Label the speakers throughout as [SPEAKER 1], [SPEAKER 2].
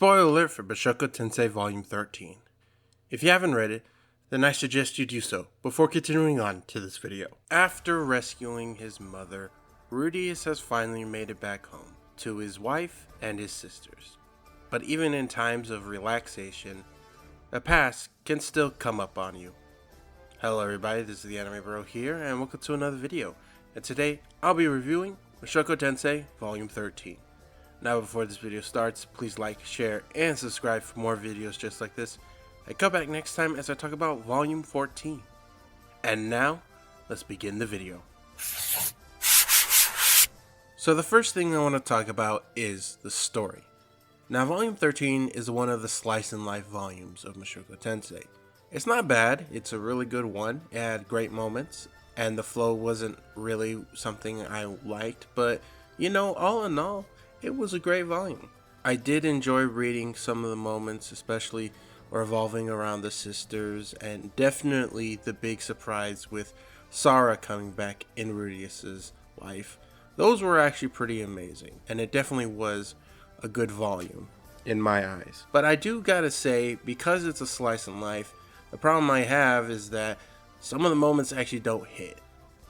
[SPEAKER 1] Spoiler alert for Mushoku Tensei Volume 13. If you haven't read it, then I suggest you do so before continuing on to this video. After rescuing his mother, Rudeus has finally made it back home to his wife and his sisters. But even in times of relaxation, the past can still come up on you. Hello everybody, this is the Anime Bro here, and welcome to another video. And today, I'll be reviewing Mushoku Tensei Volume 13. Now before this video starts, please like, share, and subscribe for more videos just like this. And come back next time as I talk about Volume 14. And now, let's begin the video. So the first thing I want to talk about is the story. Now Volume 13 is one of the slice and life volumes of Mushoku Tensei. It's not bad, it's a really good one, it had great moments, and the flow wasn't really something I liked, but you know, all in all, it was a great volume. I did enjoy reading some of the moments, especially revolving around the sisters, and definitely the big surprise with Sara coming back in Rudeus's life. Those were actually pretty amazing, and it definitely was a good volume in my eyes. But I do gotta say, because it's a slice of life, the problem I have is that some of the moments actually don't hit.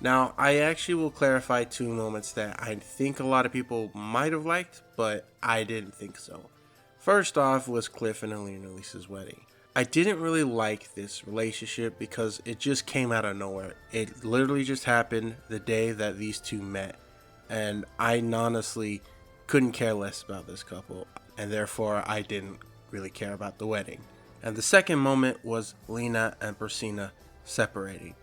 [SPEAKER 1] Now, I actually will clarify two moments that I think a lot of people might have liked, but I didn't think so. First off was Cliff and Elinaelise's wedding. I didn't really like this relationship because it just came out of nowhere. It literally just happened the day that these two met, and I honestly couldn't care less about this couple, and therefore I didn't really care about the wedding. And the second moment was Lina and Pursena separating.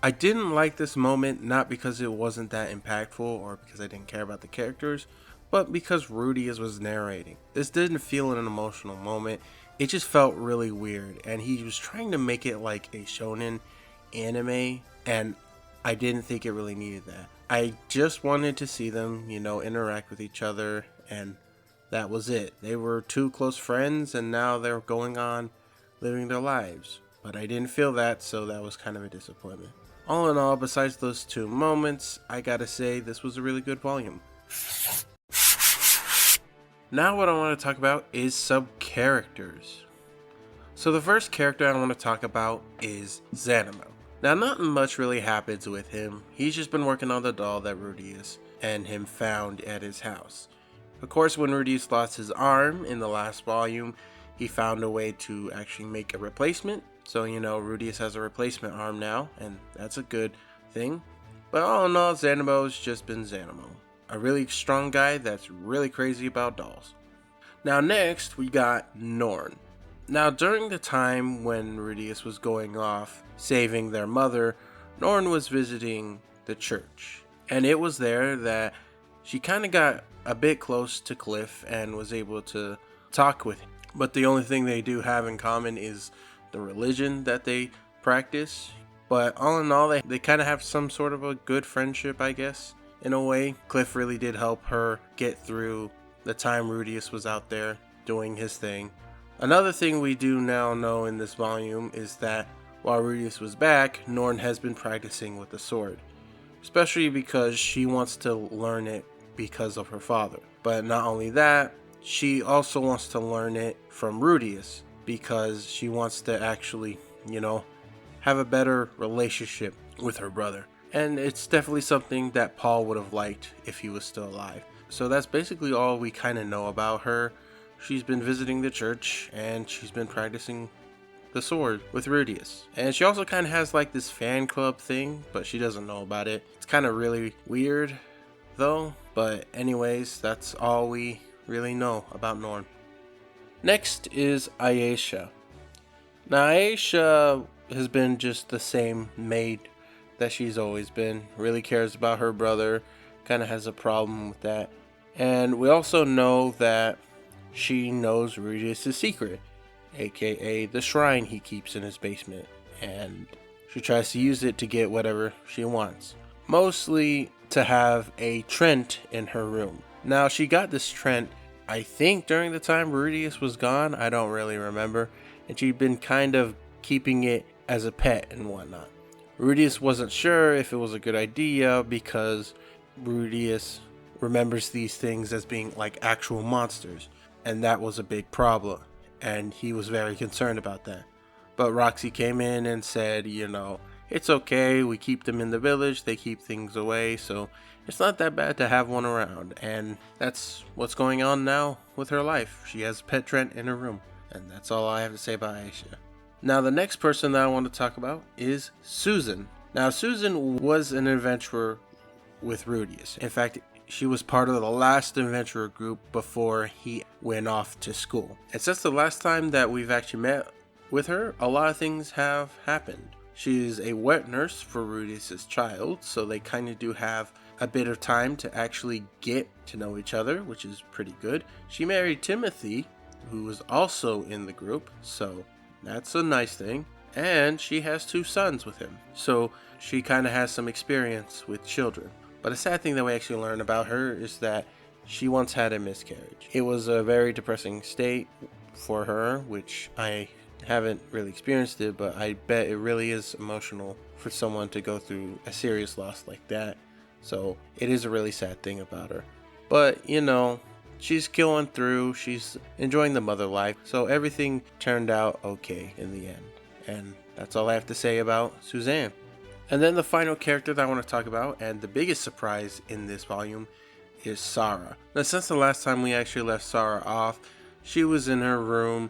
[SPEAKER 1] I didn't like this moment, not because it wasn't that impactful or because I didn't care about the characters, but because Rudeus was narrating. This didn't feel an emotional moment, it just felt really weird, and he was trying to make it like a shonen anime, and I didn't think it really needed that. I just wanted to see them, interact with each other, and that was it. They were two close friends, and now they're going on living their lives. But I didn't feel that, so that was kind of a disappointment. All in all, besides those two moments, I gotta say this was a really good volume. Now what I want to talk about is sub-characters. So the first character I want to talk about is Zanimo. Now nothing much really happens with him, he's just been working on the doll that Rudeus and him found at his house. Of course, when Rudeus lost his arm in the last volume, he found a way to actually make a replacement. So, Rudeus has a replacement arm now, and that's a good thing. But all in all, Zanimo's just been Zanimo. A really strong guy that's really crazy about dolls. Now next, we got Norn. Now during the time when Rudeus was going off, saving their mother, Norn was visiting the church. And it was there that she kind of got a bit close to Cliff and was able to talk with him. But the only thing they do have in common is the religion that they practice. But all in all, they kind of have some sort of a good friendship, I guess, in a way. Cliff really did help her get through the time Rudeus was out there doing his thing. Another thing we do now know in this volume is that while Rudeus was back, Norn has been practicing with the sword, especially because she wants to learn it because of her father. But not only that, she also wants to learn it from Rudeus because she wants to actually, have a better relationship with her brother. And it's definitely something that Paul would have liked if he was still alive. So that's basically all we kind of know about her. She's been visiting the church and she's been practicing the sword with Rudeus. And she also kind of has like this fan club thing, but she doesn't know about it. It's kind of really weird though. But anyways, that's all we really know about Norn. Next is Aiasha. Now Aiasha has been just the same maid that she's always been. Really cares about her brother, kind of has a problem with that. And we also know that she knows Rudeus' secret, aka the shrine he keeps in his basement, and she tries to use it to get whatever she wants. Mostly to have a Trent in her room. Now she got this Trent, I think during the time Rudeus was gone, I don't really remember, and she'd been kind of keeping it as a pet and whatnot. Rudeus wasn't sure if it was a good idea because Rudeus remembers these things as being like actual monsters. and that was a big problem, and he was very concerned about that. But Roxy came in and said, it's okay, we keep them in the village, they keep things away, so it's not that bad to have one around. And that's what's going on now with her life. She has a pet Trent in her room, and that's all I have to say about Aiasha. Now the next person that I want to talk about is Susan. Now Susan was an adventurer with Rudeus. In fact, she was part of the last adventurer group before he went off to school. And since the last time that we've actually met with her, a lot of things have happened. She is a wet nurse for Rudeus's child, so they kind of do have a bit of time to actually get to know each other, which is pretty good. She married Timothy, who was also in the group, so that's a nice thing. And she has 2 sons with him, so she kind of has some experience with children. But a sad thing that we actually learn about her is that she once had a miscarriage. It was a very depressing state for her, which I haven't really experienced it, but I bet it really is emotional for someone to go through a serious loss like that. So it is a really sad thing about her. But, she's going through, she's enjoying the mother life, so everything turned out okay in the end. And that's all I have to say about Suzanne. And then the final character that I want to talk about, and the biggest surprise in this volume, is Sara. Now, since the last time we actually left Sara off, she was in her room,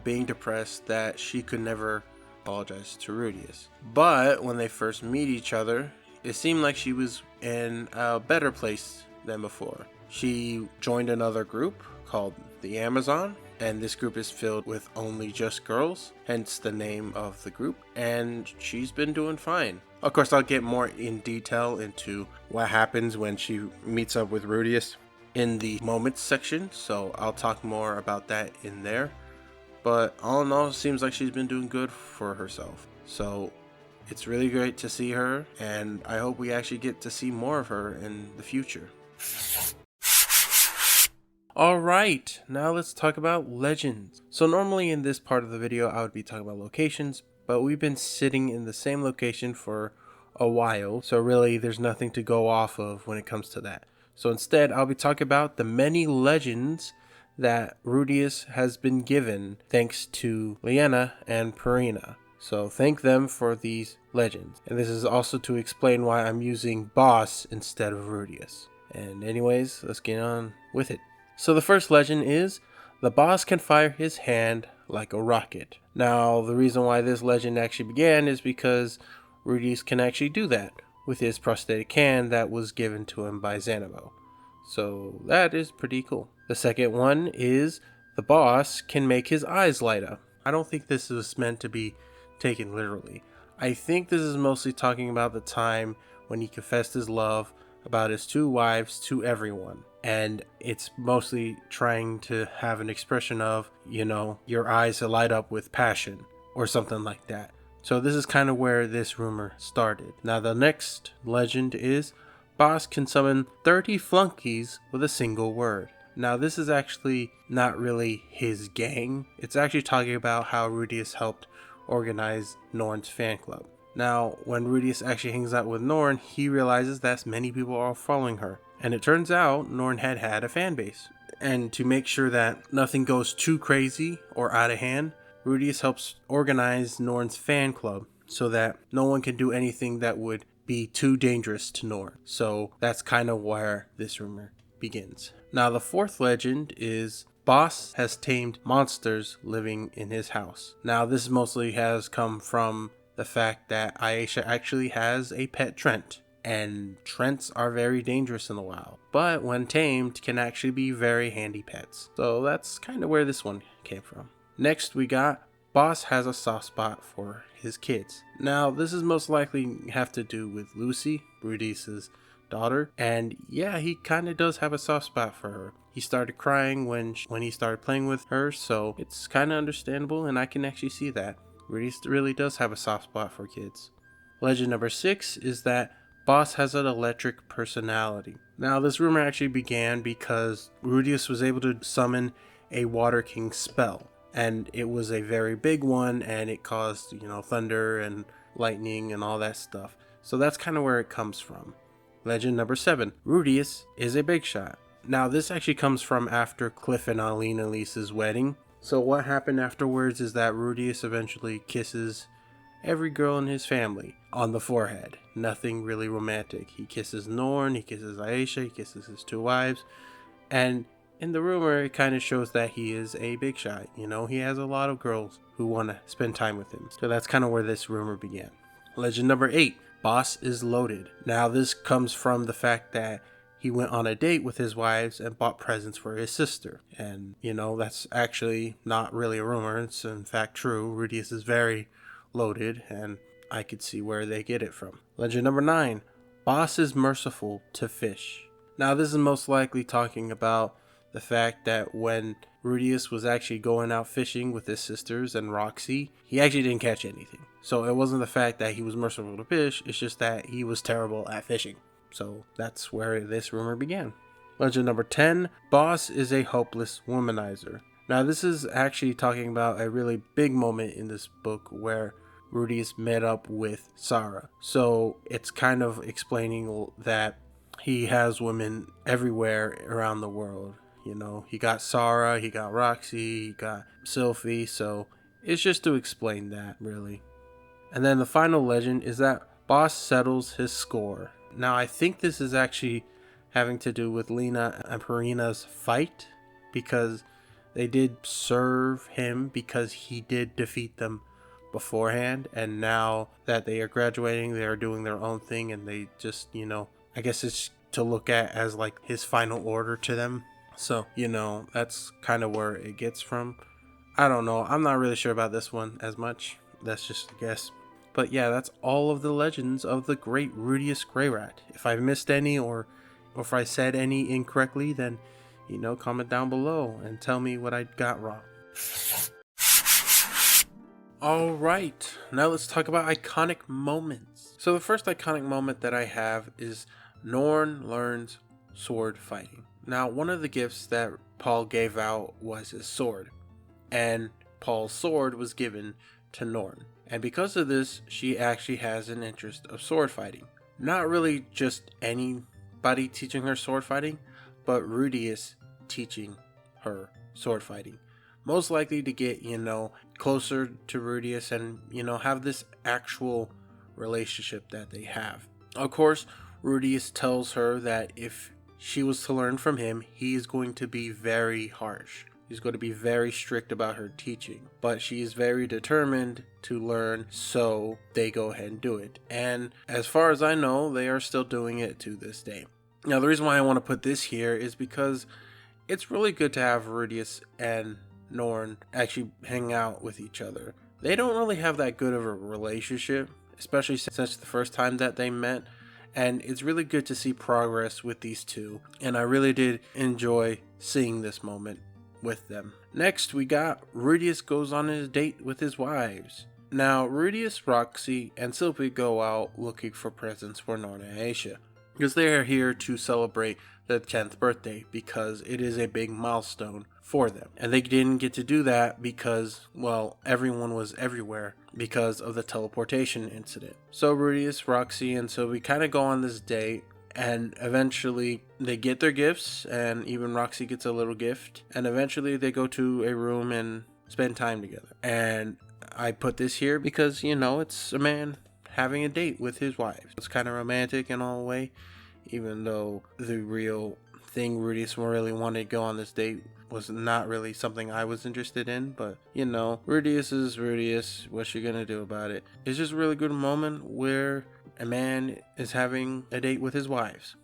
[SPEAKER 1] being depressed that she could never apologize to Rudeus. But when they first meet each other, it seemed like she was in a better place than before. She joined another group called the Amazon, and this group is filled with only just girls, hence the name of the group, and she's been doing fine. Of course, I'll get more in detail into what happens when she meets up with Rudeus in the moments section, so I'll talk more about that in there. But all in all, it seems like she's been doing good for herself. So it's really great to see her, and I hope we actually get to see more of her in the future. Alright, now let's talk about legends. So normally in this part of the video I would be talking about locations, but we've been sitting in the same location for a while, so really there's nothing to go off of when it comes to that. So instead I'll be talking about the many legends that Rudeus has been given thanks to Lina and Pursena. So thank them for these legends. And this is also to explain why I'm using boss instead of Rudeus. And anyways, let's get on with it. So the first legend is, the boss can fire his hand like a rocket. Now the reason why this legend actually began is because Rudeus can actually do that with his prosthetic hand that was given to him by Zanabo. So that is pretty cool. The second one is, the boss can make his eyes light up. I don't think this is meant to be taken literally. I think this is mostly talking about the time when he confessed his love about his 2 wives to everyone. And it's mostly trying to have an expression of, your eyes light up with passion or something like that. So this is kind of where this rumor started. Now the next legend is, boss can summon 30 flunkies with a single word. Now this is actually not really his gang. It's actually talking about how Rudeus helped organize Norn's fan club. Now when Rudeus actually hangs out with Norn, he realizes that many people are following her. And it turns out Norn had a fan base. And to make sure that nothing goes too crazy or out of hand, Rudeus helps organize Norn's fan club so that no one can do anything that would be too dangerous to Norn. So that's kind of where this rumor begins. Now the fourth legend is, boss has tamed monsters living in his house. Now this mostly has come from the fact that Aiasha actually has a pet Trent. And Trents are very dangerous in the wild, but when tamed can actually be very handy pets. So that's kind of where this one came from. Next we got, boss has a soft spot for his kids. Now this is most likely have to do with Lucy, Rudeus's daughter, and yeah, he kind of does have a soft spot for her. He started crying when he started playing with her, so it's kind of understandable, and I can actually see that. Rudeus really does have a soft spot for kids. Legend number 6 is that boss has an electric personality. Now this rumor actually began because Rudeus was able to summon a Water King spell, and it was a very big one, and it caused, thunder and lightning and all that stuff. So that's kind of where it comes from. Legend number 7, Rudeus is a big shot. Now, this actually comes from after Cliff and Elinaelise's wedding. So what happened afterwards is that Rudeus eventually kisses every girl in his family on the forehead. Nothing really romantic. He kisses Norn, he kisses Aiasha, he kisses his 2 wives, and in the rumor it kind of shows that he is a big shot. You know, he has a lot of girls who want to spend time with him. So that's kind of where this rumor began. Legend number 8, Boss is loaded. Now this comes from the fact that he went on a date with his wives and bought presents for his sister. And, you know, that's actually not really a rumor. It's in fact true. Rudeus is very loaded, and I could see where they get it from. Legend number 9, Boss is merciful to fish. Now this is most likely talking about the fact that when Rudeus was actually going out fishing with his sisters and Roxy, he actually didn't catch anything. So it wasn't the fact that he was merciful to fish, it's just that he was terrible at fishing. So that's where this rumor began. Legend number 10, Boss is a hopeless womanizer. Now this is actually talking about a really big moment in this book where Rudeus met up with Sara. So it's kind of explaining that he has women everywhere around the world. You know, he got Sara, he got Roxy, he got Sylphie. So it's just to explain that, really. And then the final legend is that Boss settles his score. Now I think this is actually having to do with Lina and Pursena's fight, because they did serve him because he did defeat them beforehand, and now that they are graduating, they are doing their own thing, and they just, you know, I guess it's to look at as like his final order to them. So, you know, that's kind of where it gets from. I don't know. I'm not really sure about this one as much. That's just a guess. But yeah, that's all of the legends of the great Rudeus Grey Rat. If I've missed any or if I said any incorrectly, then, you know, comment down below and tell me what I got wrong. Alright, now let's talk about iconic moments. So the first iconic moment that I have is Norn learns sword fighting. Now, one of the gifts that Paul gave out was his sword, and Paul's sword was given to Norn. And because of this, she actually has an interest of sword fighting. Not really just anybody teaching her sword fighting, but Rudeus teaching her sword fighting. Most likely to get, you know, closer to Rudeus and, you know, have this actual relationship that they have. Of course, Rudeus tells her that if she was to learn from him, he is going to be very harsh. He's going to be very strict about her teaching, but she is very determined to learn, so they go ahead and do it. And as far as I know, they are still doing it to this day. Now, the reason why I want to put this here is because it's really good to have Rudeus and Norn actually hang out with each other. They don't really have that good of a relationship, especially since the first time that they met. And it's really good to see progress with these two. And I really did enjoy seeing this moment with them. Next, we got Rudeus goes on his date with his wives. Now, Rudeus, Roxy, and Sylphie go out looking for presents for Norn and Aiasha, because they are here to celebrate their 10th birthday, because it is a big milestone for them. And they didn't get to do that because, well, everyone was everywhere because of the teleportation incident. So Rudeus, Roxy, and Sylphie kind of go on this date, and eventually they get their gifts, and even Roxy gets a little gift, and eventually they go to a room and spend time together. And I put this here because, you know, it's a man having a date with his wife. It's kind of romantic in all way, even though the real thing Rudeus really wanted to go on this date was not really something I was interested in. But, you know, Rudeus is Rudeus. What you gonna do about it? It's just a really good moment where a man is having a date with his wives.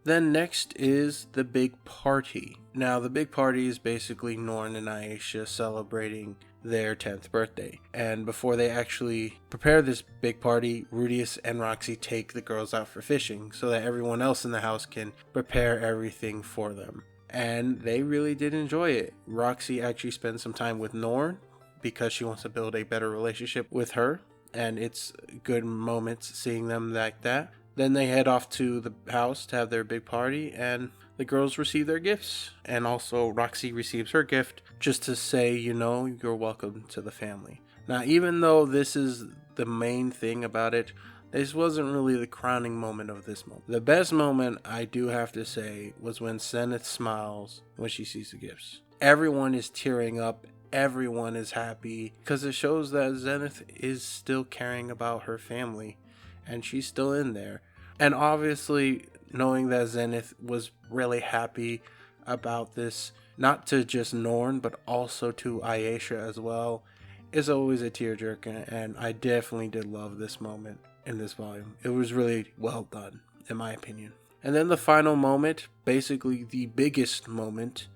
[SPEAKER 1] Then next is the big party. Now, the big party is basically Norn and Aiasha celebrating their 10th birthday. And before they actually prepare this big party, Rudeus and Roxy take the girls out for fishing so that everyone else in the house can prepare everything for them. And they really did enjoy it. Roxy actually spends some time with Norn because she wants to build a better relationship with her. And it's good moments seeing them like that. Then they head off to the house to have their big party, and the girls receive their gifts. And also Roxy receives her gift just to say, you know, you're welcome to the family. Now, even though this is the main thing about it, This wasn't really the crowning moment of this moment. The best moment, I do have to say, was when Zenith smiles when she sees the gifts. Everyone is tearing up. Everyone is happy because it shows that Zenith is still caring about her family and she's still in there. And obviously, knowing that Zenith was really happy about this, not to just Norn, but also to Aiasha as well, is always a tearjerker, and I definitely did love this moment in this volume. It was really well done, in my opinion. And then the final moment, basically the biggest moment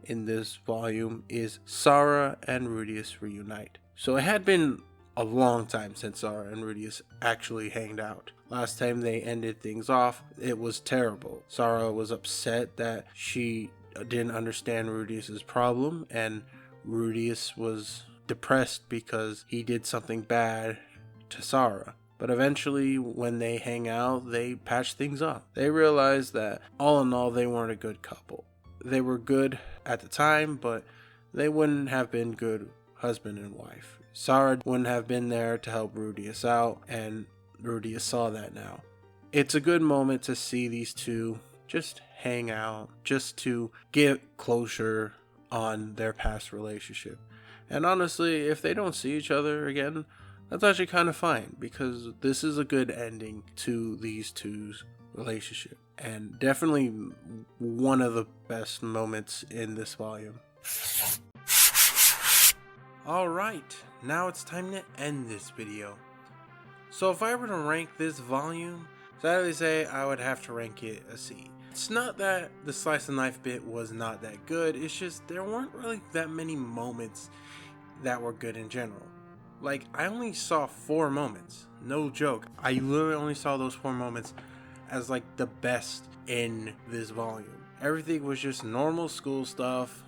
[SPEAKER 1] in this volume, is Sara and Rudeus reunite. So it had been a long time since Sara and Rudeus actually hanged out. Last time they ended things off, it was terrible. Sara was upset that she didn't understand Rudeus's problem, and Rudeus was depressed because he did something bad to Sara. But eventually, when they hang out, they patch things up. They realize that all in all, they weren't a good couple. They were good at the time, but they wouldn't have been good husband and wife. Sara wouldn't have been there to help Rudeus out, and Rudeus saw that now. It's a good moment to see these two just hang out, just to get closure on their past relationship. And honestly, if they don't see each other again, that's actually kind of fine, because this is a good ending to these two's relationship, and definitely one of the best moments in this volume. Alright, now it's time to end this video. So if I were to rank this volume, sadly say I would have to rank it a C. It's not that the slice and knife bit was not that good, it's just there weren't really that many moments that were good in general. Like, I only saw 4 moments, no joke. I literally only saw those 4 moments as like the best in this volume. Everything was just normal school stuff,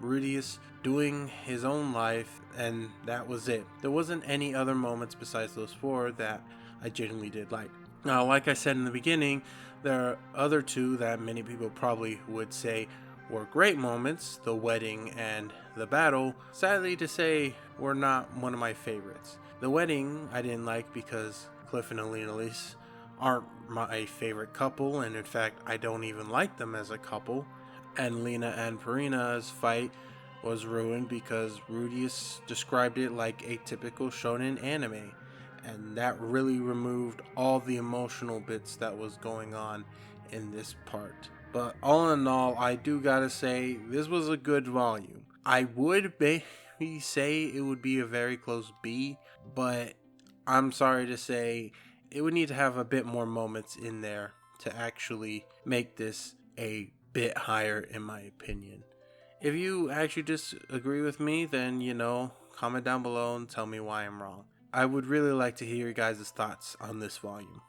[SPEAKER 1] Rudeus doing his own life, and that was it. There wasn't any other moments besides those 4 that I genuinely did like. Now, like I said in the beginning, there are other 2 that many people probably would say were great moments, the wedding and the battle. Sadly to say, were not one of my favorites. The wedding I didn't like because Cliff and Elinaelise aren't my favorite couple, and in fact I don't even like them as a couple. And Lina and Pursena's fight was ruined because Rudeus described it like a typical shonen anime, and that really removed all the emotional bits that was going on in this part. But all in all, I do gotta say, this was a good volume. I would maybe say it would be a very close B, but I'm sorry to say, it would need to have a bit more moments in there to actually make this a bit higher in my opinion. If you actually disagree with me, then, comment down below and tell me why I'm wrong. I would really like to hear your guys' thoughts on this volume.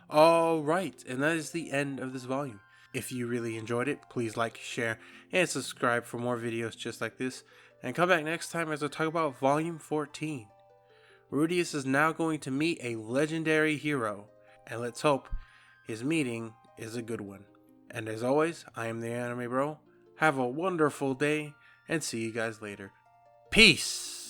[SPEAKER 1] Alright, and that is the end of this volume. If you really enjoyed it, please like, share, and subscribe for more videos just like this. And come back next time as I talk about Volume 14. Rudeus is now going to meet a legendary hero, and let's hope his meeting is a good one. And as always, I am the Anime Bro. Have a wonderful day, and see you guys later. Peace!